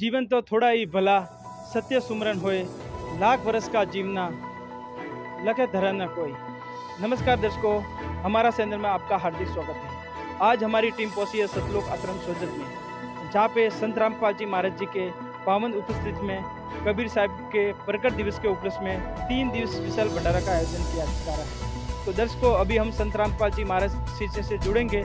जीवन तो थोड़ा ही भला सत्य सुमरन होए लाख वर्ष का जीवना लखे धरा न कोई। नमस्कार दर्शकों, हमारा चैनल में आपका हार्दिक स्वागत है। आज हमारी टीम पहुंची है सतलोक आश्रम सोजत में, जहां पे संत रामपाल जी महाराज जी के पावन उपस्थिति में कबीर साहब के प्रकट दिवस के उपलक्ष्य में 3 दिवस विशाल भंडारा का आयोजन किया जा रहा है। तो दर्शकों, अभी हम संत रामपाल जी महाराज से जुड़ेंगे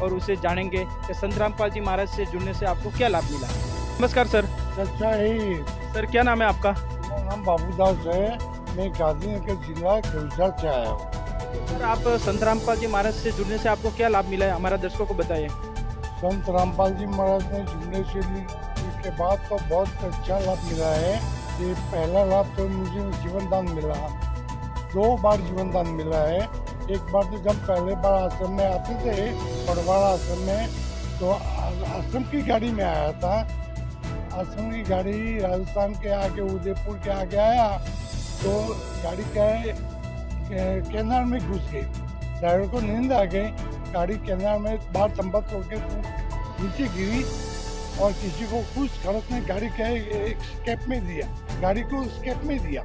और उसे जानेंगे कि संत रामपाल जी महाराज से जुड़ने से आपको क्या लाभ मिला। नमस्कार सर। अच्छा ही सर, क्या नाम है आपका? मेरा नाम बाबूदास है। मैं गांधीनगर जिला गुजरात से आया हूँ। सर, आप संत रामपाल जी महाराज से जुड़ने से आपको क्या लाभ मिला है, हमारा दर्शकों को बताइए। संत रामपाल जी महाराज ने जुड़ने के बाद तो बहुत अच्छा लाभ मिला है। ये पहला लाभ तो मुझे जीवन दान मिला, 2 बार जीवन दान मिला है। एक बार तो जब पहले बार आश्रम में आते थे, पड़वाड़ा आश्रम में, तो आश्रम की गाड़ी में आया था। आश्रम की गाड़ी राजस्थान के आगे, उदयपुर के आगे आया तो गाड़ी कैनाल में घुस गई। ड्राइवर को नींद आ गई, गाड़ी कैनाल में बाहर संबत होकर नीचे गिरी और किसी को कुछ खड़क ने गाड़ी एक स्केप में दिया, गाड़ी को स्केप में दिया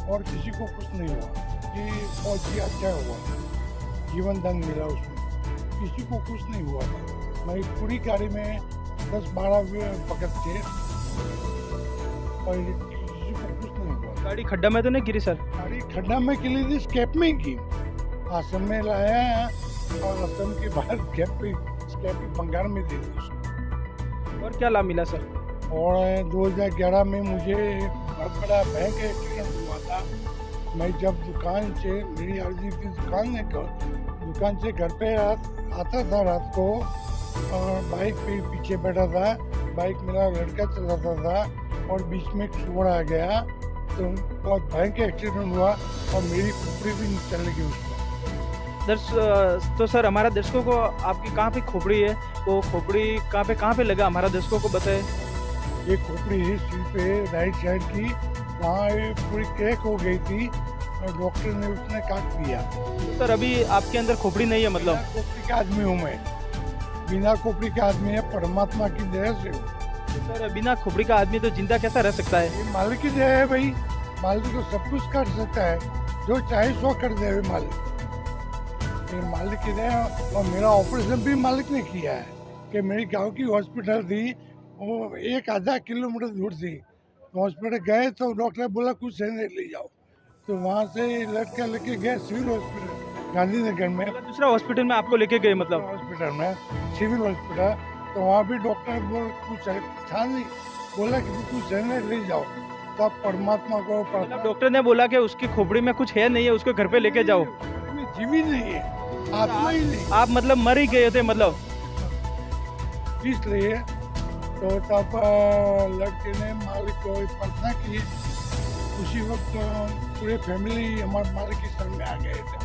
और किसी को कुछ नहीं हुआ। ये बहुत ही अच्छा हुआ, जीवन दान मिला उसमें, किसी को कुछ नहीं हुआ था। मैं पूरी गाड़ी में 10-12 पकड़ थे और किसी को कुछ नहीं हुआ। गाड़ी खड्डा में तो नहीं गिरी सर? गाड़ी खड्डा में गिरी थी, स्केप में की आश्रम में लाया और आश्रम के बाहर स्केप बंगाल में दे दी उसको। और क्या लाभ मिला सर? और 2011 में मुझे बहुत बड़ा बैंक एक्सीडेंट हुआ था। मैं जब दुकान से, मेरी अर्जी की दुकान से घर पे आता था रात को, और बाइक पे पीछे बैठा था। बाइक मेरा लड़का चलाता था और बीच में छोड़ आ गया तो बहुत भयंकर एक्सीडेंट हुआ और मेरी खोपड़ी भी चली गई उसमें। तो सर, हमारा दर्शकों को आपकी कहाँ पे खोपड़ी है, वो खोपड़ी कहाँ पे लगा, हमारा दर्शकों को बताए। ये खोपड़ी है सिर पे, राइट साइड की, वहाँ ये पूरी क्रैक हो गई थी और डॉक्टर ने उसने काट दिया। तो सर, अभी आपके अंदर खोपड़ी नहीं है मतलब? खोपड़ी का आदमी हूँ मैं, बिना खोपड़ी का आदमी है, परमात्मा की दया से हूँ। तो सर, बिना खोपड़ी का आदमी तो जिंदा कैसा रह सकता है? ये मालिक की दया है भाई, मालिक तो सब कुछ कर सकता है, जो चाहे सो कर दे मालिक। ये मालिक की दया। और मेरा ऑपरेशन भी मालिक ने किया है कि मेरी गांव की हॉस्पिटल थी, वो 1-आधा किलोमीटर दूर थी। हॉस्पिटल गए तो डॉक्टर बोला कुछ सहने ले जाओ, तो वहाँ से लड़का लेके गए सिविल हॉस्पिटल गांधीनगर में। दूसरा हॉस्पिटल में आपको लेके गए मतलब? हॉस्पिटल में, सिविल हॉस्पिटल, तो वहाँ भी डॉक्टर बोल कुछ था नहीं, बोला कि कुछ सहने ले जाओ। तब परमात्मा को डॉक्टर ने बोला कि उसकी खोपड़ी में कुछ है नहीं है, उसको घर पे लेके जाओ। जीव ही नहीं है, आत्मा ही नहीं। आप मतलब मर ही गए थे मतलब? इसलिए तो तब लड़के ने मालिक को प्रार्थना की। उसी वक्त पूरे फैमिली हमारे मालिक के शरण में आ गए थे,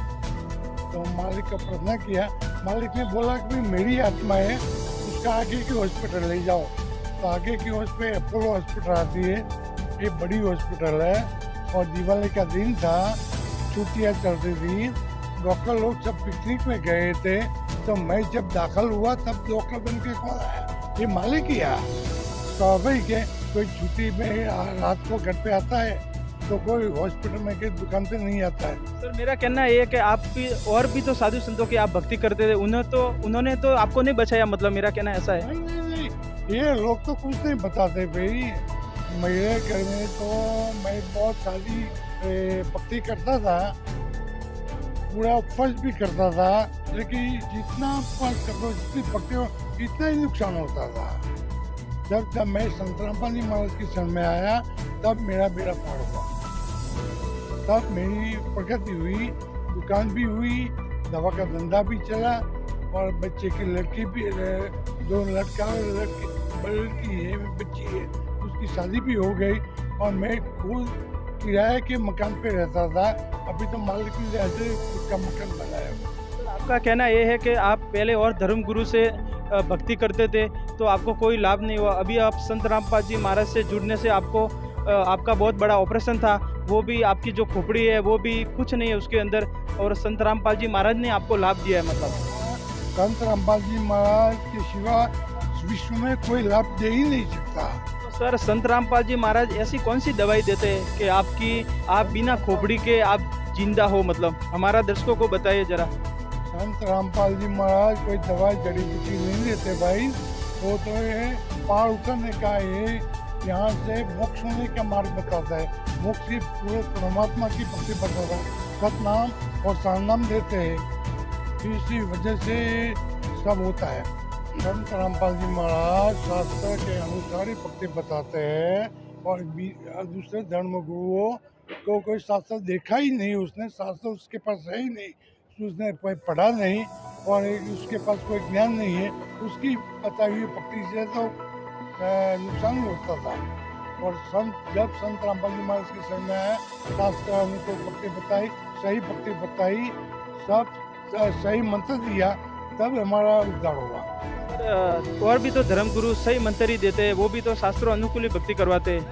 तो मालिक का प्रार्थना किया। मालिक ने बोला कि मेरी आत्मा है, उसका आगे की हॉस्पिटल ले जाओ। तो आगे की हॉस्पिटल अपोलो हॉस्पिटल आती है, ये बड़ी हॉस्पिटल है। और दिवाली का दिन था, छुट्टियाँ चलती थी, डॉक्टर लोग सब पिकनिक में गए थे। तो मैं जब दाखिल हुआ तब डॉक्टर बन के कौन आया? ये मालिक ही आया। स्वाभाविक है, कोई छुट्टी में रात को घर पे आता है तो कोई हॉस्पिटल में के दुकान पे नहीं आता है। सर, मेरा कहना ये है कि आप भी और भी तो साधु संतों की आप भक्ति करते थे, उन्होंने तो आपको नहीं बचाया मतलब, मेरा कहना ऐसा है। नहीं, ये लोग तो कुछ नहीं बताते भाई। मेरे घर में तो मैं बहुत सारी भक्ति करता था, पूरा उपवास भी करता था, लेकिन जितना उपवास करता, जितनी भक्ति हो, इतना ही नुकसान होता था। जब मैं संत रामपाल जी महाराज की शरण में आया तब मेरा बेड़ा पार हुआ, तब मेरी प्रगति हुई, दुकान भी हुई, दवा का धंधा भी चला और बच्चे की लड़की भी, 2 लड़का और लड़की है, बच्ची है, उसकी शादी भी हो गई। और मैं खुद किराए के मकान पे रहता था, अभी तो मालिक ने ऐसे खुद का मकान बनाया। तो आपका कहना ये है कि आप पहले और धर्म गुरु से भक्ति करते थे तो आपको कोई लाभ नहीं हुआ, अभी आप संत रामपाल जी महाराज से जुड़ने से आपको आपका बहुत बड़ा ऑपरेशन था, वो भी आपकी जो खोपड़ी है वो भी कुछ नहीं है उसके अंदर, और संत रामपाल जी महाराज ने आपको लाभ दिया है मतलब? संत रामपाल जी महाराज के सिवा विश्व में कोई लाभ दे ही नहीं सकता। तो सर संत रामपाल जी महाराज ऐसी कौन सी दवाई देते हैं कि आप बिना खोपड़ी के आप जिंदा हो, मतलब हमारा दर्शकों को बताइए जरा। संत रामपाल जी महाराज कोई दवाई जड़ी बूटी नहीं देते भाई, वो तो ये पार उतरने का, ये यहाँ से मोक्ष होने का मार्ग बताता है, मोक्ष की पूरे परमात्मा की भक्ति बताता है, सतनाम और सरनाम देते हैं, इसी वजह से सब होता है। संत रामपाल जी महाराज शास्त्र के अनुसार ही भक्ति बताते हैं, और दूसरे धर्म गुरुओं को कोई शास्त्र देखा ही नहीं, उसने शास्त्र उसके पास है ही नहीं, उसने कोई पढ़ा नहीं और उसके पास कोई ज्ञान नहीं है, उसकी बताई हुई भक्ति से तो नुकसान ही होता था। और जब संत रामपाल जी महाराज के शरण में आया, शास्त्र उनको भक्ति बताई, सही भक्ति बताई, सब सही मंत्र दिया, तब हमारा उद्धार हुआ। और भी तो धर्म गुरु सही मंत्र ही देते हैं, वो भी तो शास्त्रों अनुकूल ही भक्ति करवाते हैं।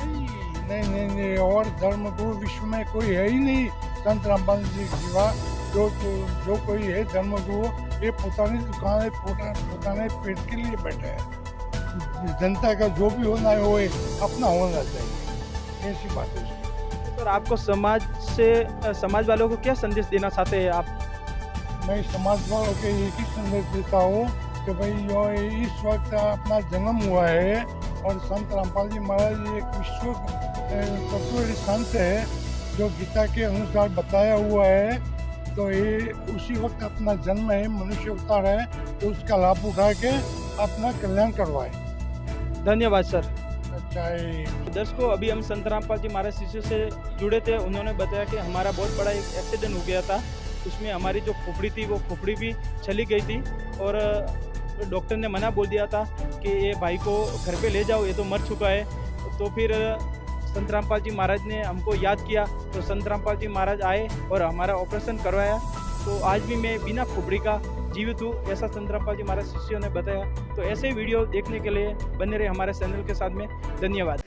नहीं, और धर्म गुरु विश्व में कोई है ही नहीं संत रामपाल जी के सिवा। जो कोई है धर्म गुरु, ये पोतानी दुकान है, पोताने पेट के लिए बैठे है, जनता का जो भी होना है वो अपना होना चाहिए, ऐसी बात है उसकी। सर आपको समाज वालों को क्या संदेश देना चाहते हैं आप? मैं समाज वालों के एक ही संदेश देता हूँ कि भाई जो इस वक्त अपना जन्म हुआ है, और संत रामपाल जी महाराज एक विश्व तत्व संत है, जो गीता के अनुसार बताया हुआ है, तो ये उसी वक्त अपना जन्म है, मनुष्य अवतार है, तो उसका लाभ उठा के अपना कल्याण करवाए। धन्यवाद सर। अच्छा दर्शकों, अभी हम संत रामपाल जी महाराज शिष्य से जुड़े थे, उन्होंने बताया कि हमारा बहुत बड़ा एक एक्सीडेंट हो गया था, उसमें हमारी जो खोपड़ी थी वो खोपड़ी भी चली गई थी, और डॉक्टर ने मना बोल दिया था कि ये भाई को घर पे ले जाओ, ये तो मर चुका है। तो फिर संत रामपाल जी महाराज ने हमको याद किया, तो संत रामपाल जी महाराज आए और हमारा ऑपरेशन करवाया। तो आज भी मैं बिना खोपड़ी का जीवित हूँ, ऐसा संत रामपाल जी महाराज शिष्यों ने बताया। तो ऐसे वीडियो देखने के लिए बने रहे हमारे चैनल के साथ में। धन्यवाद।